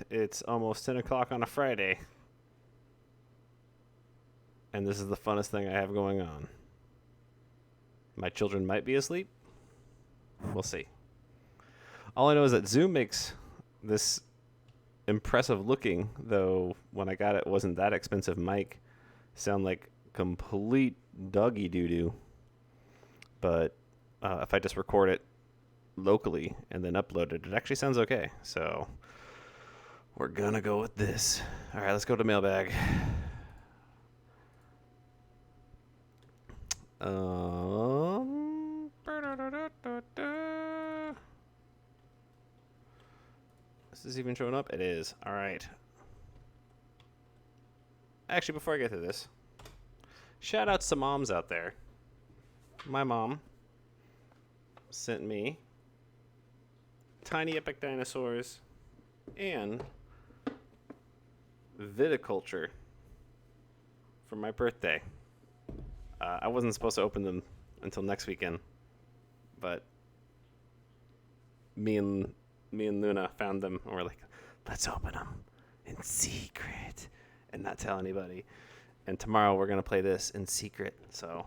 It's almost 10 o'clock on a Friday. And this is the funnest thing I have going on. My children might be asleep. We'll see. All I know is that Zoom makes this impressive looking, though when I got it wasn't that expensive mic, sound like complete doggy doo-doo. But if I just record it locally and then upload it, it actually sounds okay. So we're gonna go with this. All right, let's go to mailbag. Is this even showing up? It is. All right. Actually, before I get to this, shout outs to moms out there. My mom sent me tiny epic dinosaurs and viticulture for my birthday. I wasn't supposed to open them until next weekend, but me and Luna found them and we're like, let's open them in secret and not tell anybody. And tomorrow we're gonna play this in secret. So,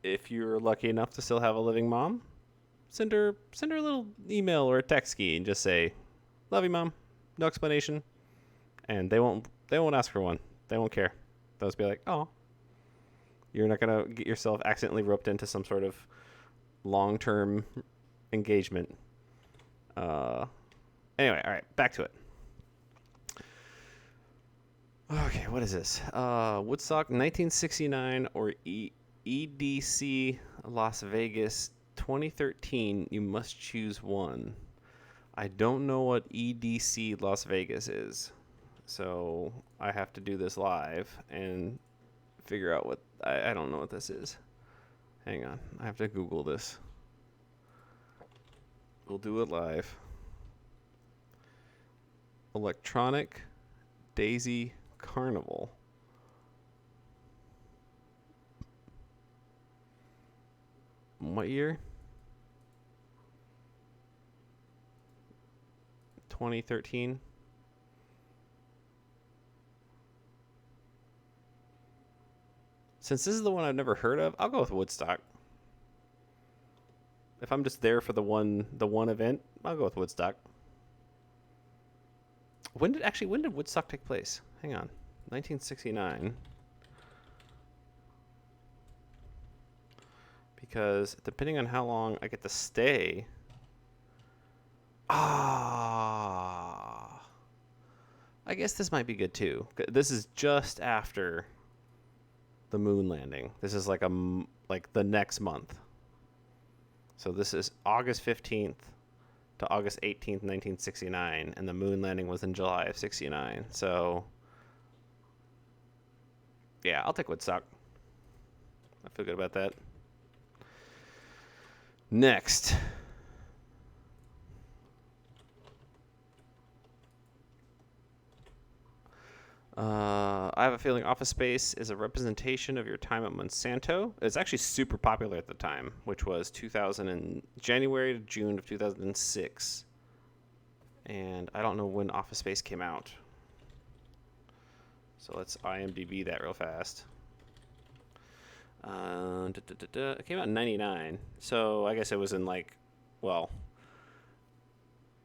if you're lucky enough to still have a living mom, send her a little email or a text key and just say, "Love you, Mom." No explanation, and they won't ask for one. They won't care. They'll just be like, "Oh." You're not gonna get yourself accidentally roped into some sort of long-term engagement. Anyway, all right, back to it. Okay, what is this? Woodstock 1969 or EDC Las Vegas 2013. You must choose one. I don't know what EDC Las Vegas is, so I have to do this live and figure out what I don't know what this is. Hang on, I have to Google this. We'll do it live. Electronic Daisy Carnival. What year? 2013. Since this is the one I've never heard of, I'll go with Woodstock. If I'm just there for the one event, I'll go with Woodstock. When did Woodstock take place? Hang on. 1969. Because depending on how long I get to stay. I guess this might be good too. This is just after the moon landing. This is like the next month. So this is August 15th to August 18th, 1969, and the moon landing was in July of 69. So yeah, I'll take Woodstock. I feel good about that. Next. I have a feeling Office Space is a representation of your time at Monsanto. It's actually super popular at the time, which was January to June of 2006. And I don't know when Office Space came out. So let's IMDb that real fast. It came out in 99. So I guess it was in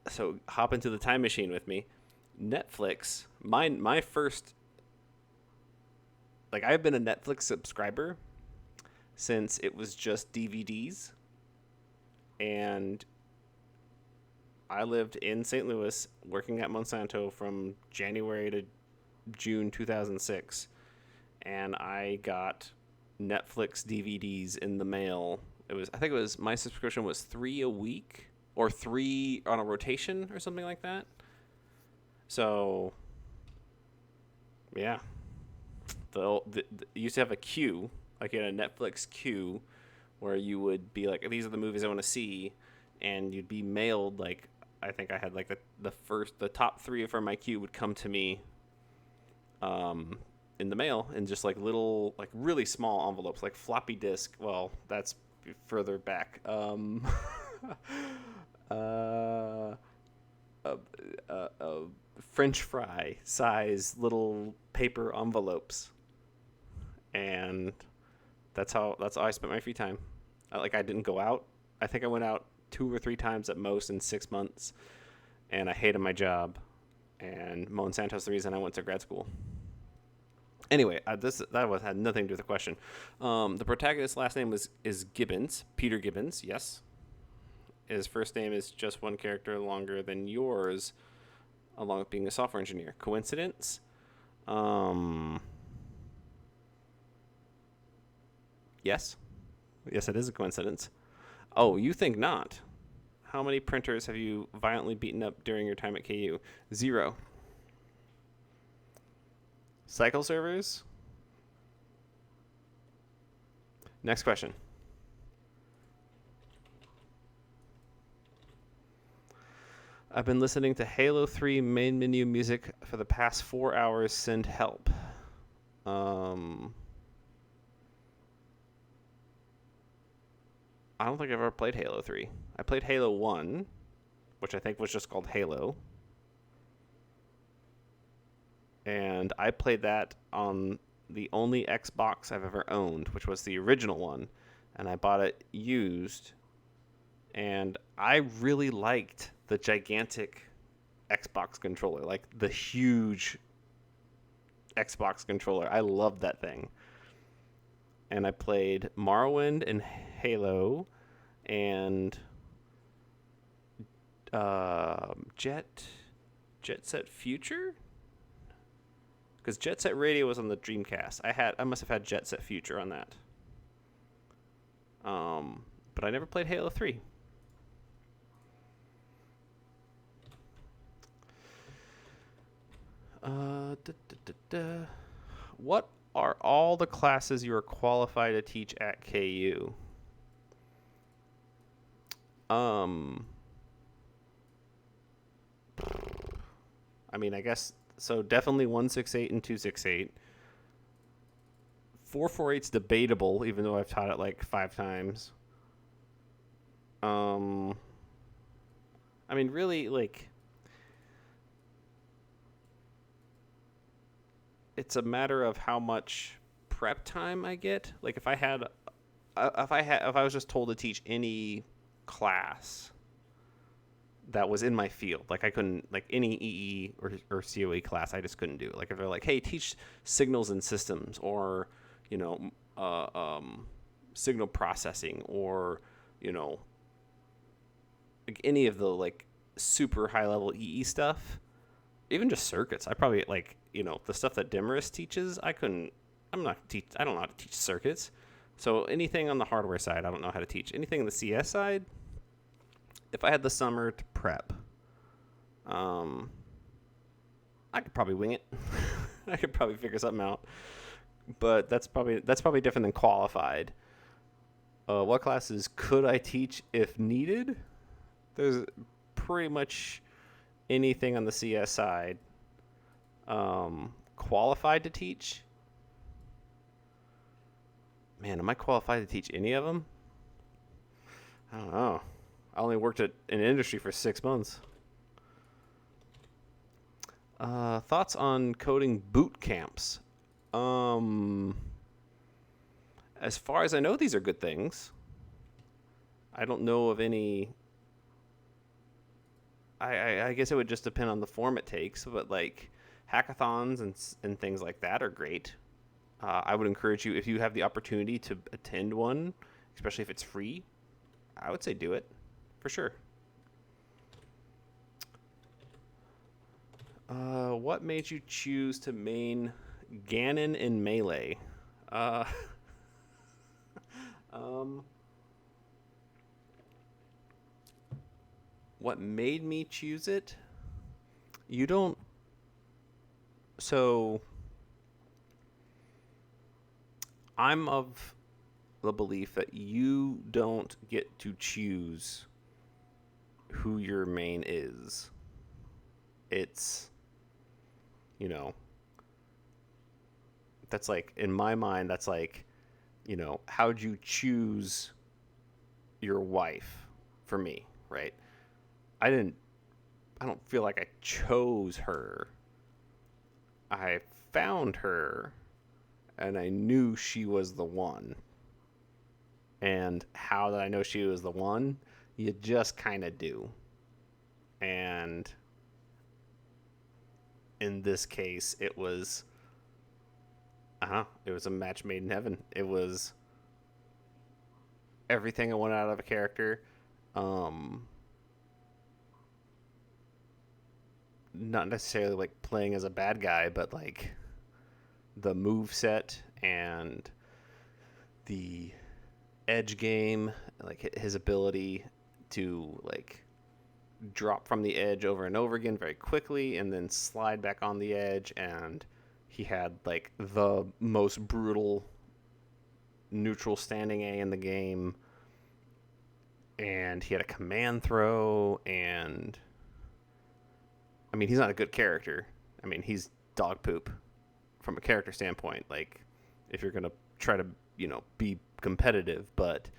so hop into the time machine with me. Netflix, my first, I've been a Netflix subscriber since it was just DVDs, and I lived in St. Louis working at Monsanto from January to June 2006, and I got Netflix DVDs in the mail. My subscription was 3 a week or 3 on a rotation or something like that. So, yeah, you used to have a queue, like you had a Netflix queue, where you would be like, these are the movies I want to see, and you'd be mailed, I think I had the top 3 from my queue would come to me, in the mail, in just little, really small envelopes, like floppy disk. Well, that's further back. Uh, a, a French fry size little paper envelopes, and that's how I spent my free time. I didn't go out. I think I went out 2 or 3 times at most in 6 months, and I hated my job. And Monsanto's the reason I went to grad school. Anyway, had nothing to do with the question. The protagonist's last name is Gibbons, Peter Gibbons. Yes, his first name is just one character longer than yours, along with being a software engineer. Coincidence? Um, yes, yes, it is a coincidence. Oh, you think not? How many printers have you violently beaten up during your time at KU? 0. Cycle servers? Next question. I've been listening to Halo 3 main menu music for the past 4 hours. Send help. I don't think I've ever played Halo 3. I played Halo 1, which I think was just called Halo. And I played that on the only Xbox I've ever owned, which was the original one. And I bought it used. And I really liked the gigantic Xbox controller, like the huge Xbox controller. I loved that thing. And I played Morrowind and Halo and Jet Set Future, because Jet Set Radio was on the Dreamcast. I must have had Jet Set Future on that. But I never played Halo 3. What are all the classes you are qualified to teach at KU? I mean, I guess so. Definitely 168 and 268. 448's debatable, even though I've taught it like 5 times. I mean, really, like, it's a matter of how much prep time I get. Like, if I was just told to teach any class that was in my field, like I couldn't, like any EE or COE class, I just couldn't do it. Like if they're like, hey, teach signals and systems, or signal processing, or like any of the like super high level EE stuff, even just circuits. I probably the stuff that Demarest teaches. I don't know how to teach circuits. So anything on the hardware side, I don't know how to teach. Anything on the CS side, if I had the summer to prep, I could probably wing it. I could probably figure something out. But that's probably different than qualified. What classes could I teach if needed? There's pretty much anything on the CS side. Qualified to teach? Man, am I qualified to teach any of them? I don't know. I only worked in industry for 6 months. Thoughts on coding boot camps? As far as I know, these are good things. I don't know of any. I guess it would just depend on the form it takes, but like hackathons and things like that are great. I would encourage you, if you have the opportunity to attend one, especially if it's free, I would say do it for sure. What made you choose to main Ganon in Melee? What made me choose it? You don't. So, I'm of the belief that you don't get to choose who your main is. It's, that's like, in my mind, that's like, how'd you choose your wife for me, right? I didn't. I don't feel like I chose her. I found her, and I knew she was the one. And how did I know she was the one? You just kind of do. And in this case, it was, it was a match made in heaven. It was everything I wanted out of a character. Um, Not necessarily like playing as a bad guy, but like the move set and the edge game, like his ability to like drop from the edge over and over again very quickly and then slide back on the edge. And he had like the most brutal neutral standing A in the game, and he had a command throw. And I mean, he's not a good character. I mean, he's dog poop from a character standpoint. Like, if you're gonna try to, be competitive, but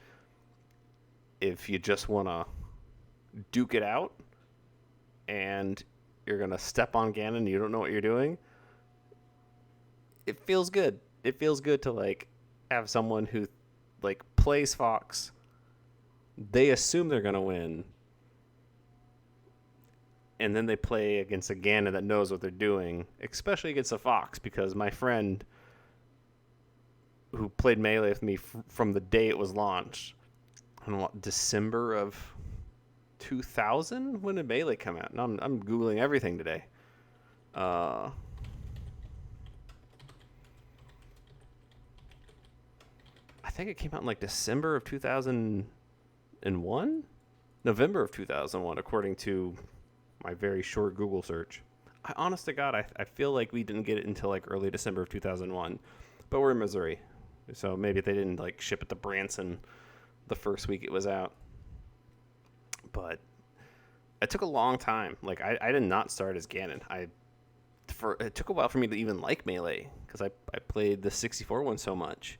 if you just want to duke it out and you're gonna step on Ganon and you don't know what you're doing, it feels good. It feels good to like have someone who like plays Fox. They assume they're gonna win, and then they play against a Ganon that knows what they're doing, especially against a Fox, because my friend who played Melee with me from the day it was launched, in December of 2000? When did Melee come out? No, I'm Googling everything today. I think it came out in like December of 2001? November of 2001, according to my very short Google search. Honest to God, I feel like we didn't get it until like early December of 2001. But we're in Missouri, so maybe they didn't like ship it to Branson the first week it was out. But it took a long time. Like I did not start as Ganon. It took a while for me to even like Melee, because I played the 64 one so much,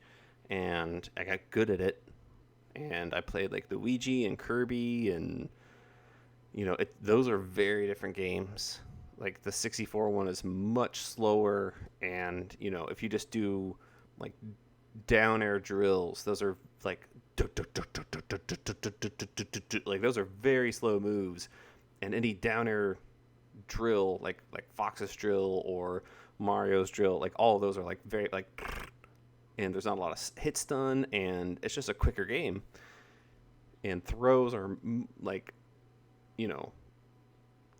and I got good at it. And I played like Luigi and Kirby, and those are very different games. Like the 64 one is much slower, and if you just do like down air drills, those are like those are very slow moves. And any down air drill, like Fox's drill or Mario's drill, like all of those are like very like, and there's not a lot of hits done, and it's just a quicker game. And throws are like,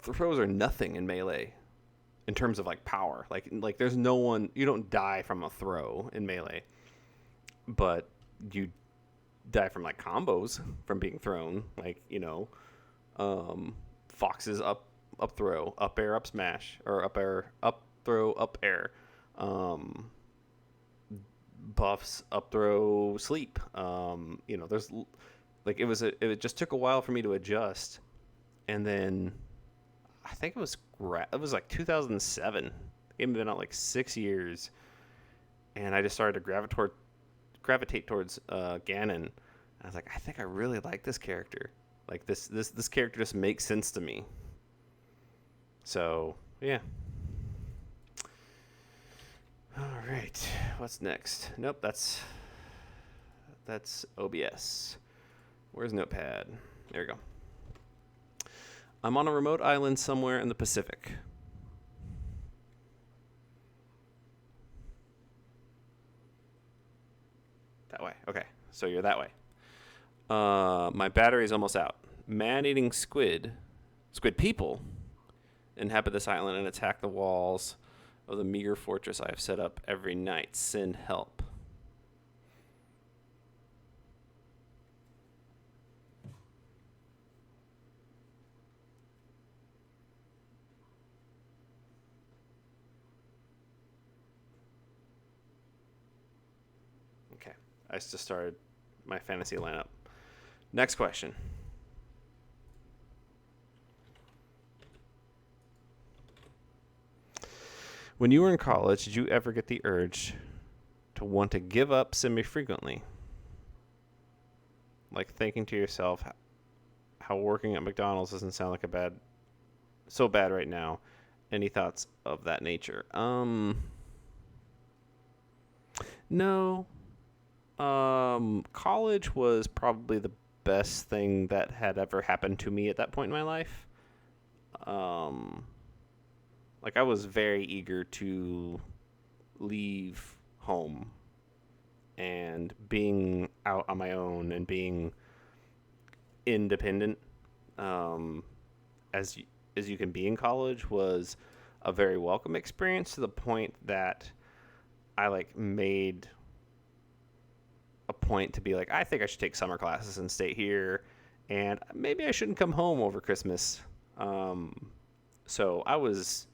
throws are nothing in Melee in terms of like power. Like there's no one, you don't die from a throw in Melee, but you die from like combos from being thrown. Like, Fox's up throw, up air, up smash, or up air, up throw, up air. Buffs, up throw, sleep. There's like it just took a while for me to adjust, and then I think it was like 2007. The game had been out like 6 years, and I just started to gravitate towards Ganon. I was like, I think I really like this character. Like this character just makes sense to me. So yeah. All right, what's next? Nope, that's OBS. Where's Notepad? There we go. I'm on a remote island somewhere in the Pacific. That way. Okay, so you're that way. My battery's almost out. Man-eating squid people inhabit this island and attack the walls of the meager fortress I have set up every night. Send help. Okay, I just started my fantasy lineup. Next question. When you were in college, did you ever get the urge to want to give up semi-frequently? Like thinking to yourself, how working at McDonald's doesn't sound like so bad right now. Any thoughts of that nature? No. College was probably the best thing that had ever happened to me at that point in my life. Um, like I was very eager to leave home and being out on my own and being independent, um, as as you can be in college, was a very welcome experience to the point that I like made a point to be like, I think I should take summer classes and stay here, and maybe I shouldn't come home over Christmas. So I was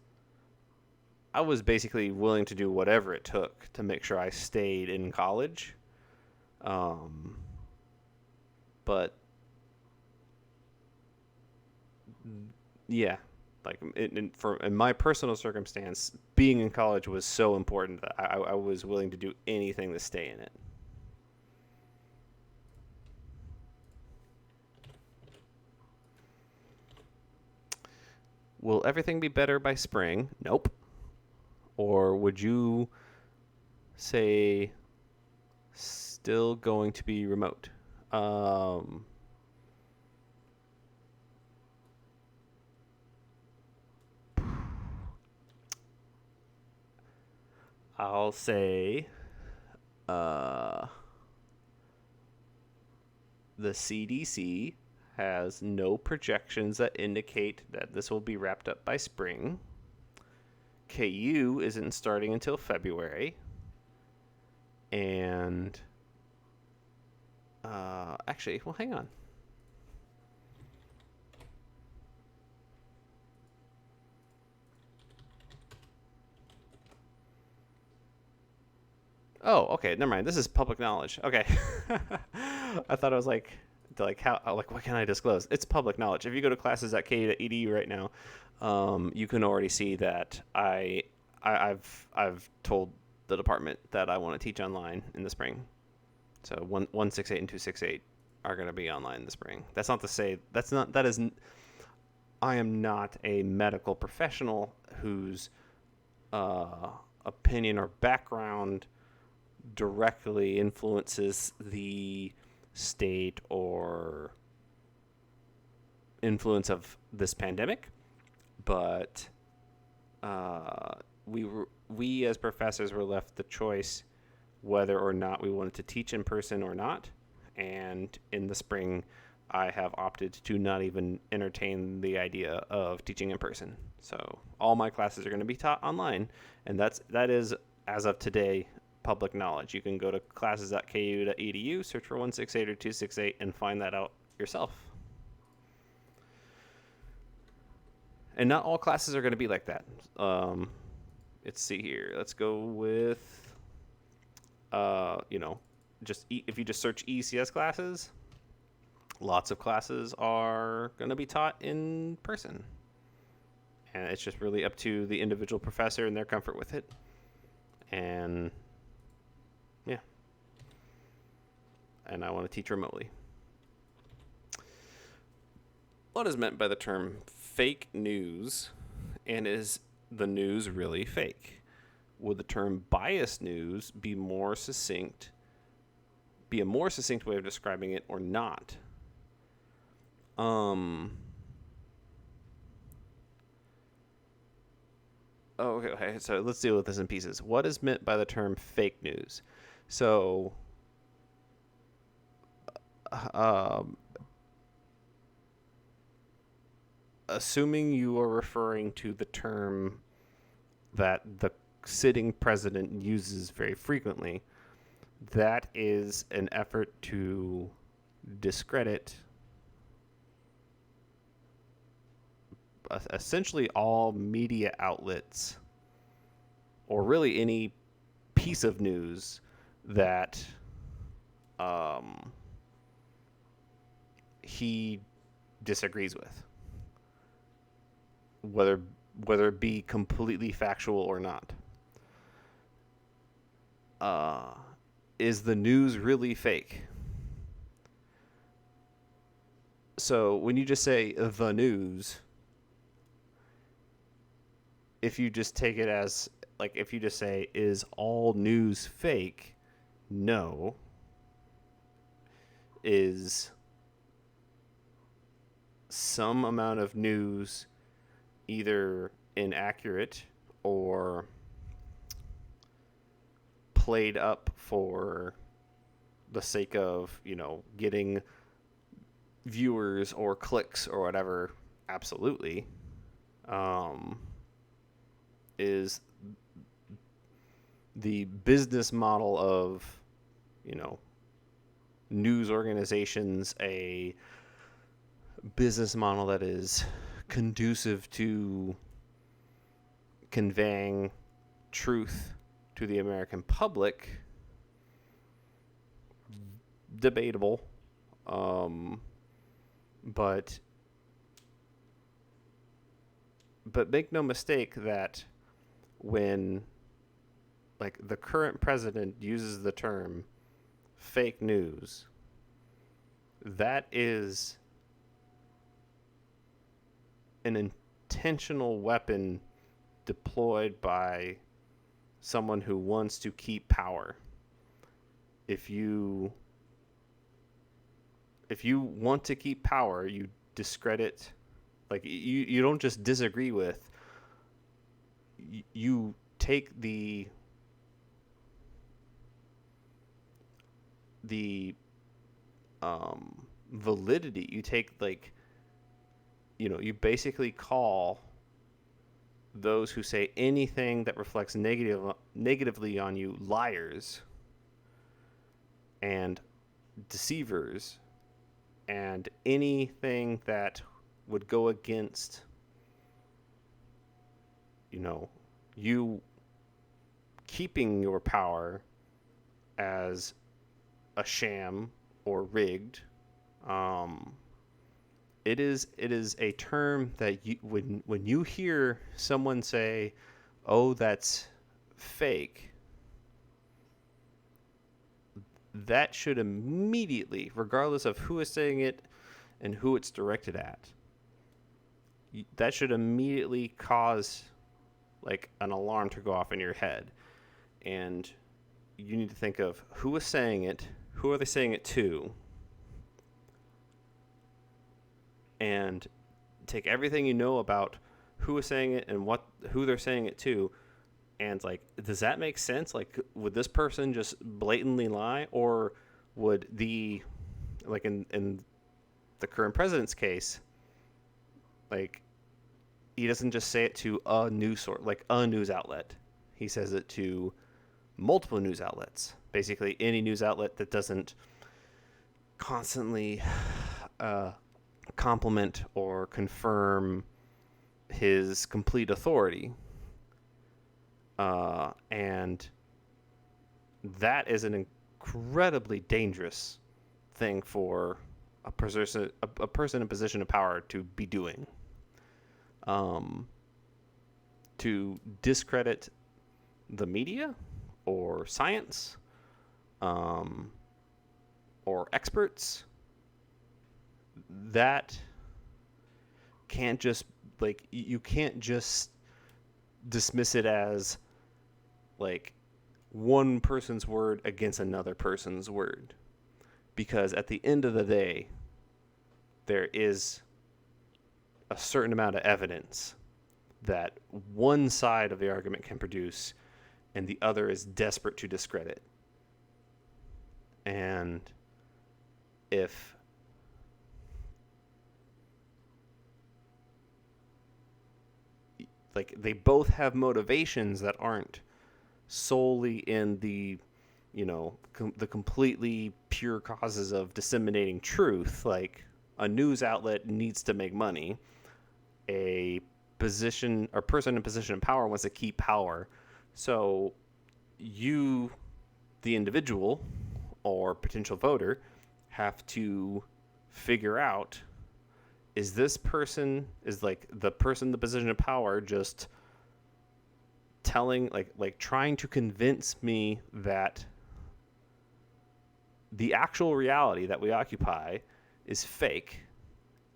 basically willing to do whatever it took to make sure I stayed in college. Um, but yeah, like in my personal circumstance, being in college was so important that I was willing to do anything to stay in it. Will everything be better by spring? Nope. Or would you say still going to be remote? Um, I'll say uh, the CDC has no projections that indicate that this will be wrapped up by spring. KU isn't starting until February. And actually, well, hang on. Oh, okay. Never mind. This is public knowledge. Okay. I thought it was like how like what can I disclose? It's public knowledge. If you go to classes.ku.edu right now, you can already see that I've told the department that I want to teach online in the spring. So 168 and 268 are going to be online in the spring. That's not to say that is. I am not a medical professional whose uh, opinion or background directly influences the state or influence of this pandemic, but we as professors were left the choice whether or not we wanted to teach in person or not. And in the spring, I have opted to not even entertain the idea of teaching in person. So all my classes are going to be taught online, and that is as of today public knowledge. You can go to classes.ku.edu, search for 168 or 268, and find that out yourself. And not all classes are going to be like that. Let's see here. Let's go with, if you just search ECS classes, lots of classes are going to be taught in person. And it's just really up to the individual professor and their comfort with it. And yeah. And I want to teach remotely. What is meant by the term fake news, and is the news really fake? Would the term biased news be a more succinct way of describing it or not? Okay, so let's deal with this in pieces. What is meant by the term fake news? So, um, assuming you are referring to the term that the sitting president uses very frequently, that is an effort to discredit essentially all media outlets, or really any piece of news that he disagrees with, whether it be completely factual or not. Is the news really fake? So when you just say the news, if you just take it as, like, if you just say, is all news fake? No. Is some amount of news either inaccurate or played up for the sake of, getting viewers or clicks or whatever? Absolutely. Is the business model of, news organizations a business model that is conducive to conveying truth to the American public? Debatable. But make no mistake that when, like, the current president uses the term fake news, that is an intentional weapon deployed by someone who wants to keep power. If you want to keep power, you discredit, like, you don't just disagree with, you take the validity, you take, like, you basically call those who say anything that reflects negatively on you liars and deceivers, and anything that would go against, you keeping your power as a sham or rigged. It is a term that when you hear someone say, "Oh, that's fake," that should immediately, regardless of who is saying it and who it's directed at, that should immediately cause, like, an alarm to go off in your head. And you need to think of who is saying it, who are they saying it to, and take everything you know about who is saying it and who they're saying it to, and, like, does that make sense? Like, would this person just blatantly lie, or would like in the current president's case, like, he doesn't just say it to a news source, like a news outlet. He says it to multiple news outlets. Basically, any news outlet that doesn't constantly compliment or confirm his complete authority. And that is an incredibly dangerous thing for a person in a position of power to be doing. To discredit the media or science, or experts, that can't just, like, you can't just dismiss it as, like, one person's word against another person's word, because at the end of the day, there is a certain amount of evidence that one side of the argument can produce and the other is desperate to discredit. And if like they both have motivations that aren't solely in the the completely pure causes of disseminating truth, like a news outlet needs to make money, a person in position of power wants to keep power, so you, the individual or potential voter, have to figure out, is the person in the position of power just telling, like trying to convince me that the actual reality that we occupy is fake,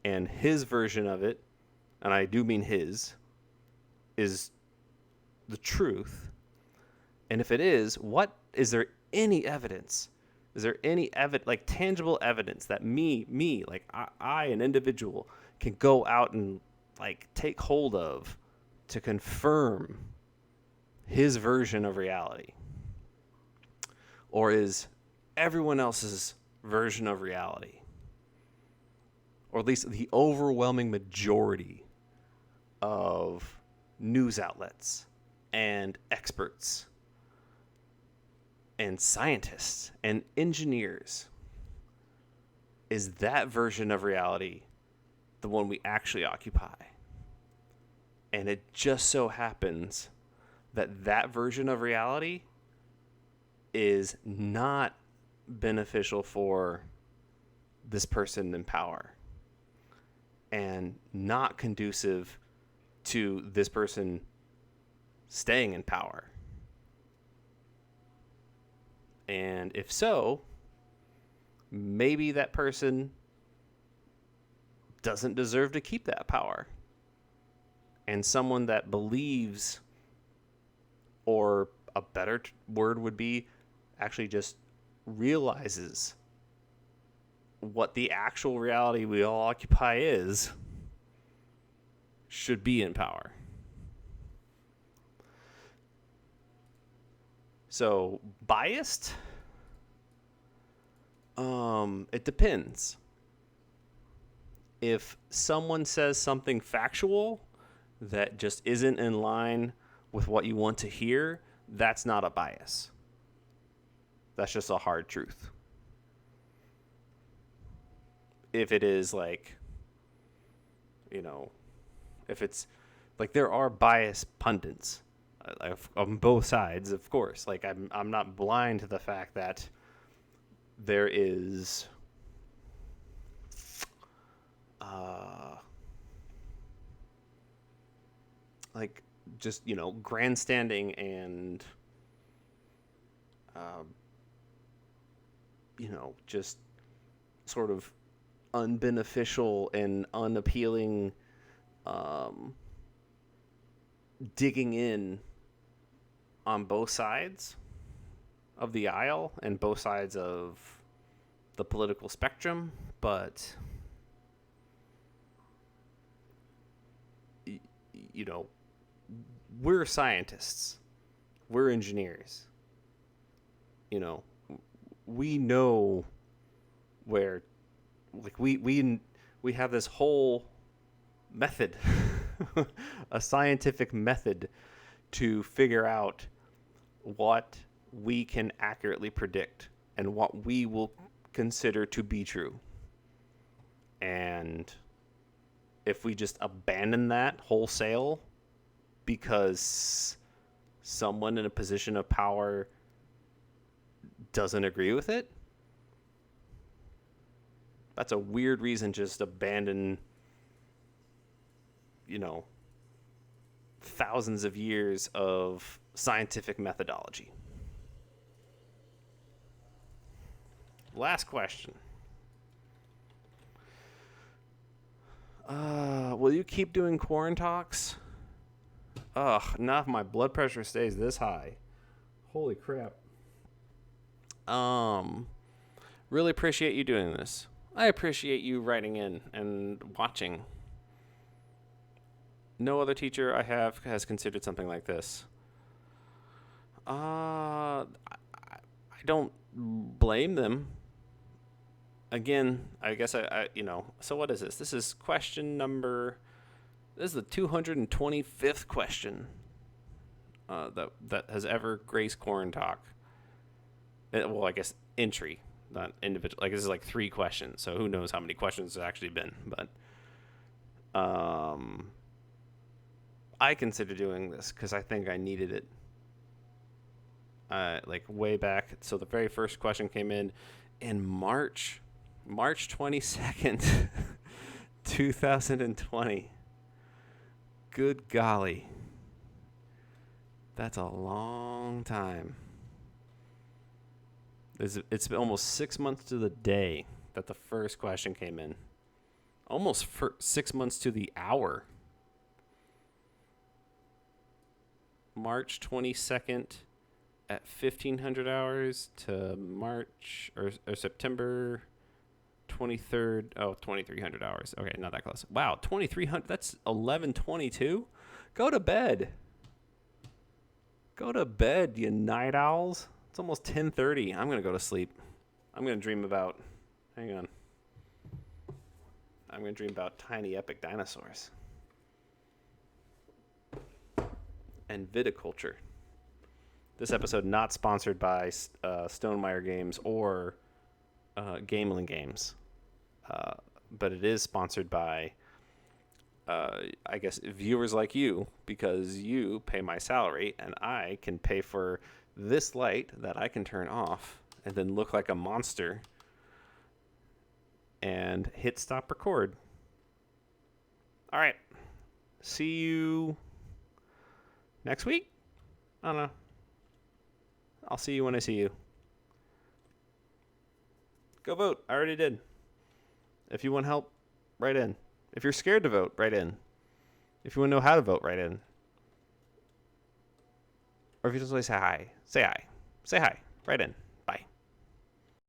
and his version of it, and I do mean his, is the truth? And if it is there any evidence? Is there any like tangible evidence that me, like I, an individual, can go out and like take hold of to confirm his version of reality? Or is everyone else's version of reality, or at least the overwhelming majority of news outlets and experts and scientists and engineers, is that version of reality the one we actually occupy? And it just so happens that that version of reality is not beneficial for this person in power and not conducive to this person staying in power. And if so, maybe that person doesn't deserve to keep that power. And someone that believes, or a better word would be, actually just realizes what the actual reality we all occupy is, should be in power. So, biased? It depends. If someone says something factual that just isn't in line with what you want to hear, that's not a bias. That's just a hard truth. If it is like, if it's like, there are biased pundits on both sides, of course. Like, I'm not blind to the fact that there is like, just, grandstanding and just sort of unbeneficial and unappealing digging in on both sides of the aisle and both sides of the political spectrum. But we're scientists, we're engineers, we know where, like, we have this whole method a scientific method to figure out what we can accurately predict and what we will consider to be true. And if we just abandon that wholesale because someone in a position of power doesn't agree with it, that's a weird reason to just abandon, thousands of years of scientific methodology. Last question. Will you keep doing Quarantalks? Ugh, not if my blood pressure stays this high. Holy crap. Really appreciate you doing this. I appreciate you writing in and watching. No other teacher I have has considered something like this. I don't blame them. Again, I guess so what is this? This is this is the 225th question that has ever graced Quarantalk. Well, I guess entry, not individual. Like, this is like 3 questions, so who knows how many questions there's actually been. But I consider doing this because I think I needed it. Like, way back. So the very first question came in March 22nd, 2020. Good golly. That's a long time. It's been almost 6 months to the day that the first question came in Almost for 6 months to the hour. March 22nd at 1500 hours to March or September 23rd. Oh, 2300 hours. Okay, not that close. Wow, 2300. That's 1122. Go to bed. Go to bed, you night owls. It's almost 10:30. I'm going to go to sleep. I'm going to dream about. Hang on. I'm going to dream about tiny epic dinosaurs. And viticulture. This episode not sponsored by Stonemeyer Games or Gamelin Games, but it is sponsored by, I guess, viewers like you, because you pay my salary and I can pay for this light that I can turn off and then look like a monster and hit stop record. All right. See you next week? I don't know. I'll see you when I see you. Go vote. I already did. If you want help, write in. If you're scared to vote, write in. If you want to know how to vote, write in. Or if you just want to say hi, say hi. Say hi. Write in.